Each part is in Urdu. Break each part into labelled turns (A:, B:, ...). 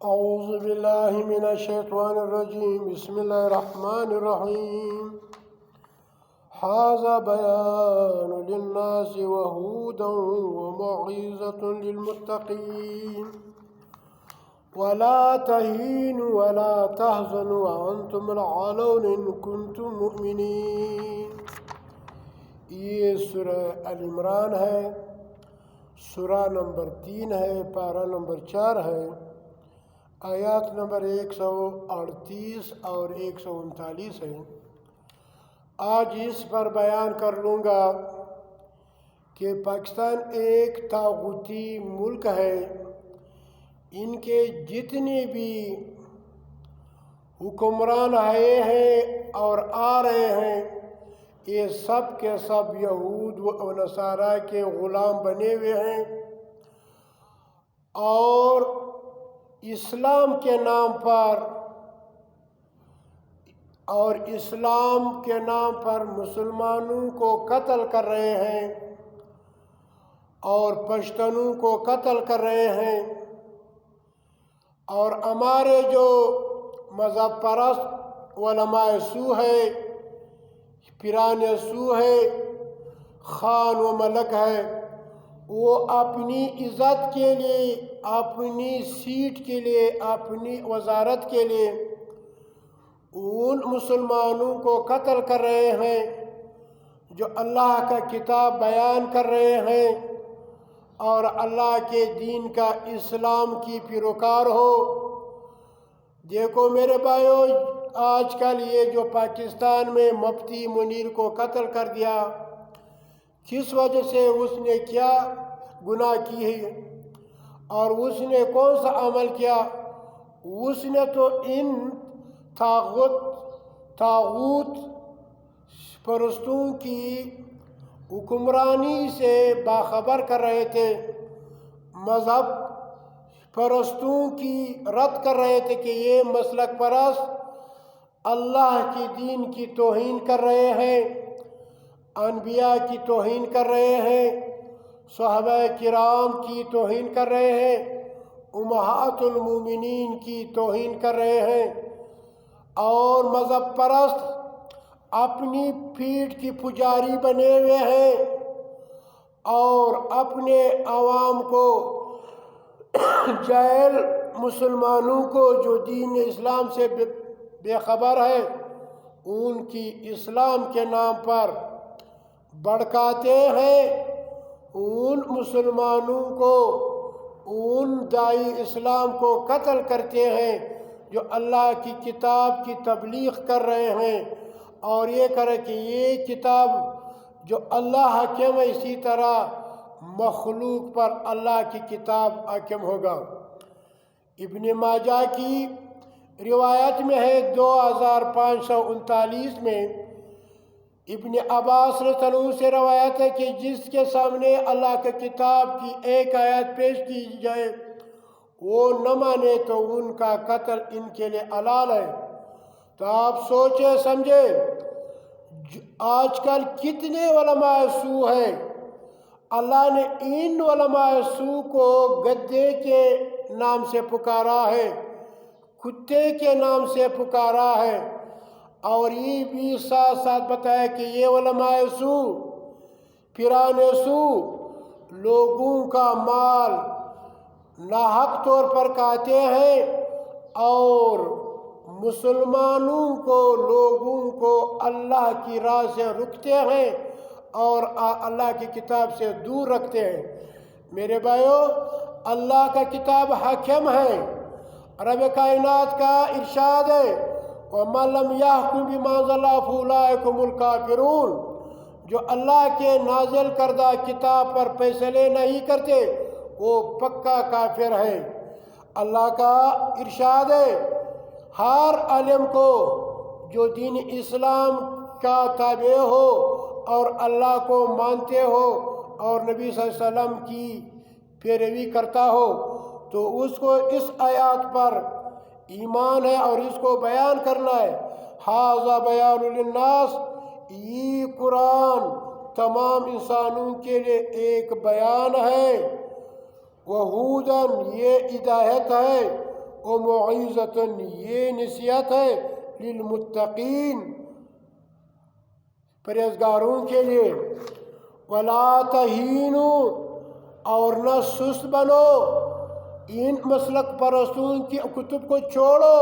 A: اعوذ باللہ من الشیطان الرجیم بسم اللہ الرحمن الرحیم ھذا بیان للناس وہدی وموعظۃ للمتقین ولا تہینوا ولا تحزنوا وانتم الأعلون ان کنتم مؤمنین۔ یہ سورہ آل عمران ہے، سورہ نمبر 3 ہے، پارہ نمبر 4 ہے، آیات نمبر 138 اور 139 ہے۔ آج اس پر بیان کر لوں گا کہ پاکستان ایک طاغوتی ملک ہے، ان کے جتنے بھی حکمران آئے ہیں اور آ رہے ہیں یہ سب کے سب یہود و نصارہ کے غلام بنے ہوئے ہیں، اور اسلام کے نام پر مسلمانوں کو قتل کر رہے ہیں اور پشتونوں کو قتل کر رہے ہیں، اور ہمارے جو مذہب پرست علماء سو ہے، پیران سو ہے، خان و ملک ہے، وہ اپنی عزت کے لیے، اپنی سیٹ کے لیے، اپنی وزارت کے لیے ان مسلمانوں کو قتل کر رہے ہیں جو اللہ کا کتاب بیان کر رہے ہیں اور اللہ کے دین کا، اسلام کی پیروکار ہو۔ دیکھو میرے بھائیو، آج کل یہ جو پاکستان میں مفتی منیر کو قتل کر دیا، کس وجہ سے؟ اس نے کیا گناہ کی ہے اور اس نے کون سا عمل کیا؟ اس نے تو ان طاغوت پرستوں کی حکمرانی سے باخبر کر رہے تھے، مذہب پرستوں کی رد کر رہے تھے کہ یہ مسلک پرست اللہ کی دین کی توہین کر رہے ہیں، انبیاء کی توہین کر رہے ہیں، صحابہ کرام کی توہین کر رہے ہیں، امہات المومنین کی توہین کر رہے ہیں، اور مذہب پرست اپنی پیٹھ کی پجاری بنے ہوئے ہیں اور اپنے عوام کو جاہل مسلمانوں کو جو دین اسلام سے بے خبر ہے ان کی اسلام کے نام پر بھڑکاتے ہیں، ان مسلمانوں کو، ان داعی اسلام کو قتل کرتے ہیں جو اللہ کی کتاب کی تبلیغ کر رہے ہیں، اور یہ کرے کہ یہ کتاب جو اللہ حاکم ہے اسی طرح مخلوق پر اللہ کی کتاب حاکم ہوگا۔ ابن ماجہ کی روایت میں ہے 2539 میں، ابن عباس رضی اللہ عنہ سے روایت ہے کہ جس کے سامنے اللہ کی کتاب کی ایک آیت پیش کی جائے وہ نہ مانے تو ان کا قتل ان کے لیے حلال ہے۔ تو آپ سوچے سمجھے، آج کل کتنے علماء سو ہیں، اللہ نے ان علماء سو کو گدے کے نام سے پکارا ہے، کتے کے نام سے پکارا ہے، اور یہ بھی ساتھ ساتھ بتایا کہ یہ علماء سو، پیران سو لوگوں کا مال ناحق طور پر کھاتے ہیں اور مسلمانوں کو، لوگوں کو اللہ کی راہ سے رکتے ہیں اور اللہ کی کتاب سے دور رکھتے ہیں۔ میرے بھائیو، اللہ کا کتاب حاکم ہے، رب کائنات کا ارشاد ہے وَمَن لَّمْ يَحْكُم بِمَا أَنزَلَ اللَّهُ فَأُولَٰئِكَ هُمُ الْكَافِرُونَ۔ جو اللہ کے نازل کردہ کتاب پر فیصلے نہیں کرتے وہ پکا کافر ہے۔ اللہ کا ارشاد ہے ہر عالم کو جو دین اسلام کا تابع ہو اور اللہ کو مانتے ہو اور نبی صلی اللہ علیہ وسلم کی پیروی کرتا ہو تو اس کو اس آیات پر ایمان ہے اور اس کو بیان کرنا ہے۔ ھذا بیان للناس، یہ قرآن تمام انسانوں کے لیے ایک بیان ہے، وہودن یہ ہدایت ہے، و موعظۃ، یہ نصیحت ہے للمتقین، پرہیزگاروں کے لیے۔ ولا تہینوا، اور نہ سست بنو، ان مسلک پرستوں کی کتب کو چھوڑو،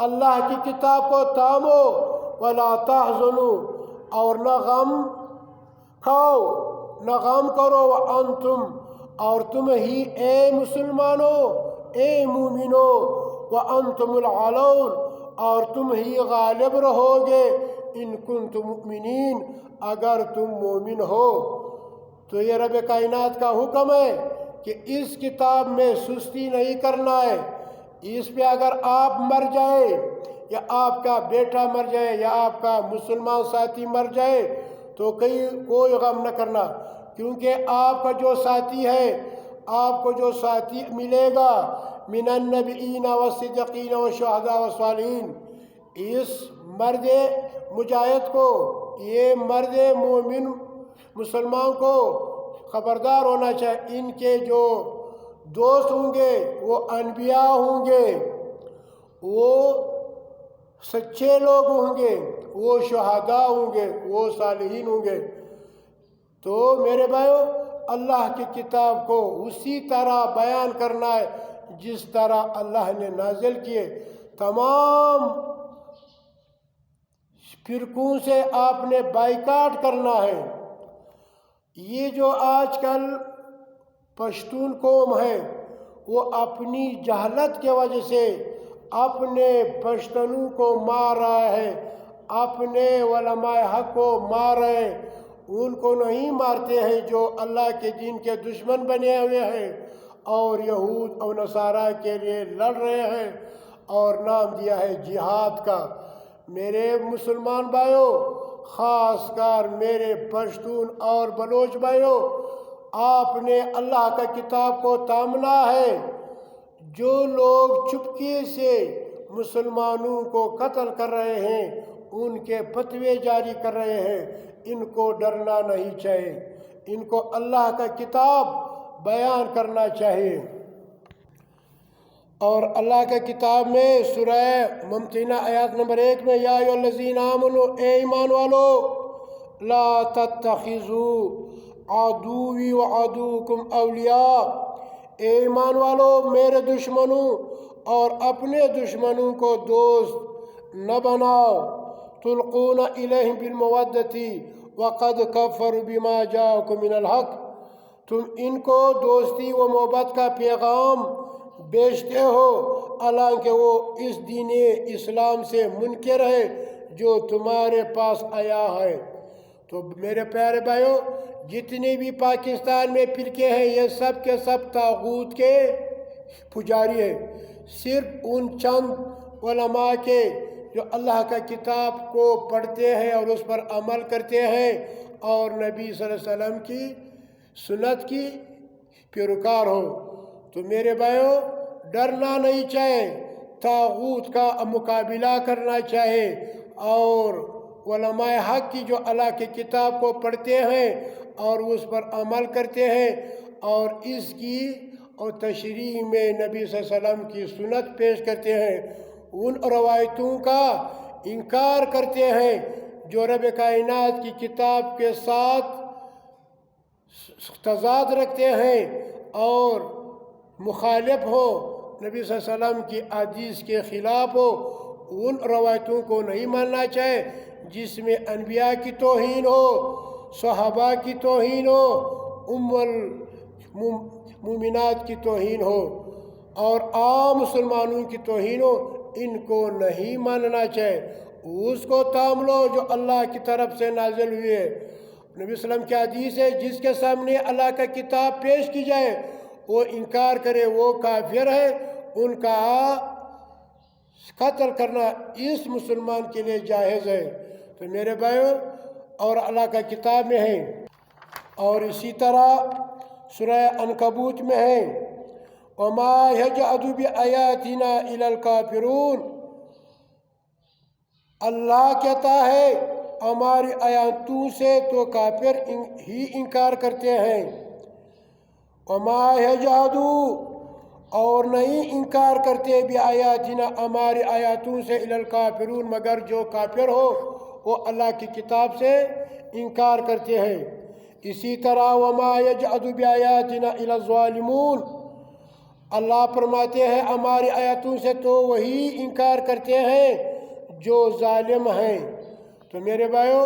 A: اللہ کی کتاب کو تھامو۔ ولا تحزنوا، اور نہ غم کھاؤ، نہ غم کرو، وانتم، اور تم ہی اے مسلمانوں، اے مومنو، وانتم العلون، اور تم ہی غالب رہو گے، ان کنتم مؤمنین، اگر تم مومن ہو۔ تو یہ رب کائنات کا حکم ہے کہ اس کتاب میں سستی نہیں کرنا ہے۔ اس پہ اگر آپ مر جائے، یا آپ کا بیٹا مر جائے، یا آپ کا مسلمان ساتھی مر جائے، تو کوئی غم نہ کرنا، کیونکہ آپ کا جو ساتھی ہے، آپ کو جو ساتھی ملے گا من النبیین والصدیقین والشہداء والصالحین، اس مرد مجاہد کو، یہ مرد مومن مسلمان کو خبردار ہونا چاہیے، ان کے جو دوست ہوں گے وہ انبیاء ہوں گے، وہ سچے لوگ ہوں گے، وہ شہداء ہوں گے، وہ صالحین ہوں گے۔ تو میرے بھائیو، اللہ کی کتاب کو اسی طرح بیان کرنا ہے جس طرح اللہ نے نازل کیے۔ تمام فرقوں سے آپ نے بائیکاٹ کرنا ہے۔ یہ جو آج کل پشتون قوم ہے، وہ اپنی جہالت کی وجہ سے اپنے پشتنوں کو مار رہا ہے، اپنے علماء حق کو مار رہے ہیں۔ ان کو نہیں مارتے ہیں جو اللہ کے دین کے دشمن بنے ہوئے ہیں اور یہود اور نصارہ کے لیے لڑ رہے ہیں، اور نام دیا ہے جہاد کا۔ میرے مسلمان بھائیوں، خاص کر میرے پشتون اور بلوچ بھائیوں، آپ نے اللہ کا کتاب کو تھامنا ہے۔ جو لوگ چپکے سے مسلمانوں کو قتل کر رہے ہیں، ان کے فتوے جاری کر رہے ہیں، ان کو ڈرنا نہیں چاہیے، ان کو اللہ کا کتاب بیان کرنا چاہیے۔ اور اللہ کا کتاب میں سورہ ممتحنہ آیات نمبر 1 میں یا ایھا الذین آمنوا، اے ایمان والو، لا تتخذوا عدوی وعدوکم اولیاء، اے ایمان والو میرے دشمنوں اور اپنے دشمنوں کو دوست نہ بناؤ، تلقون الیہم بالمودۃ وقد کفروا بما جاءکم من الحق، تم ان کو دوستی و محبت کا پیغام بیچتے ہو، حالانکہ وہ اس دین اسلام سے منکر ہے جو تمہارے پاس آیا ہے۔ تو میرے پیارے بھائیوں، جتنے بھی پاکستان میں فرقے ہیں، یہ سب کے سب طاغوت کے پجاری ہیں۔ صرف ان چند علماء کے جو اللہ کا کتاب کو پڑھتے ہیں اور اس پر عمل کرتے ہیں اور نبی صلی اللہ علیہ وسلم کی سنت کی پیروکار ہو۔ تو میرے بھائیوں، ڈرنا نہیں چاہے، طاغوت کا مقابلہ کرنا چاہے، اور علماء حق کی جو اللہ کی کتاب کو پڑھتے ہیں اور اس پر عمل کرتے ہیں اور اس کی اور تشریح میں نبی صلی اللہ علیہ وسلم کی سنت پیش کرتے ہیں، ان روایتوں کا انکار کرتے ہیں جو رب کائنات کی کتاب کے ساتھ تضاد رکھتے ہیں اور مخالف ہو، نبی صلی اللہ علیہ وسلم کی حدیث کے خلاف ہو، ان روایتوں کو نہیں ماننا چاہے جس میں انبیاء کی توہین ہو، صحابہ کی توہین ہو، ام المومنات کی توہین ہو، اور عام مسلمانوں کی توہین ہو، ان کو نہیں ماننا چاہے۔ اس کو تھام لو جو اللہ کی طرف سے نازل ہوئے ہے۔ نبی صلی اللہ علیہ وسلم کی حدیث ہے، جس کے سامنے اللہ کا کتاب پیش کی جائے وہ انکار کرے، وہ کافر ہے، ان کا قتل کرنا اس مسلمان کے لیے جائز ہے۔ تو میرے بھائیوں، اور اللہ کا کتاب میں ہے، اور اسی طرح سورہ عنکبوت میں ہے، وَمَا يَجْحَدُ بِآيَاتِنَا إِلَّا الْكَافِرُونَ، اللہ کہتا ہے ہماری آیاتوں سے تو کافر ہی انکار کرتے ہیں۔ وَمَا يَجْحَدُ، اور نہیں انکار کرتے بھی آیاتنا ہماری آیاتوں سے الی الکافرون مگر جو کافر ہو وہ اللہ کی کتاب سے انکار کرتے ہیں. اسی طرح وما یجحد بآیاتنا الی الظالمون، اللہ فرماتے ہیں ہماری آیاتوں سے تو وہی انکار کرتے ہیں جو ظالم ہیں. تو میرے بھائیو،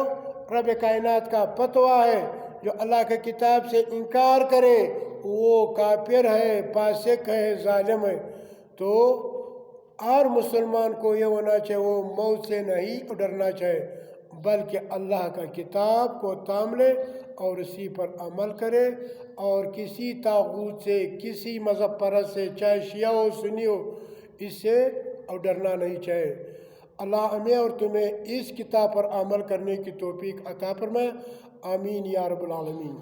A: رب کائنات کا فتویٰ ہے جو اللہ کی کتاب سے انکار کرے وہ کافر ہے، فاسق ہے، ظالم ہے. تو ہر مسلمان کو یہ ہونا چاہیے وہ موت سے نہیں ڈرنا چاہیے بلکہ اللہ کا کتاب کو تام لے اور اسی پر عمل کرے، اور کسی طاغوت سے، کسی مذہب پرست سے، چاہے شیعہ ہو سنی ہو، اس سے اور ڈرنا نہیں چاہیے. اللہ ہمیں اور تمہیں اس کتاب پر عمل کرنے کی توفیق عطا فرمائے. آمین یا رب العالمین.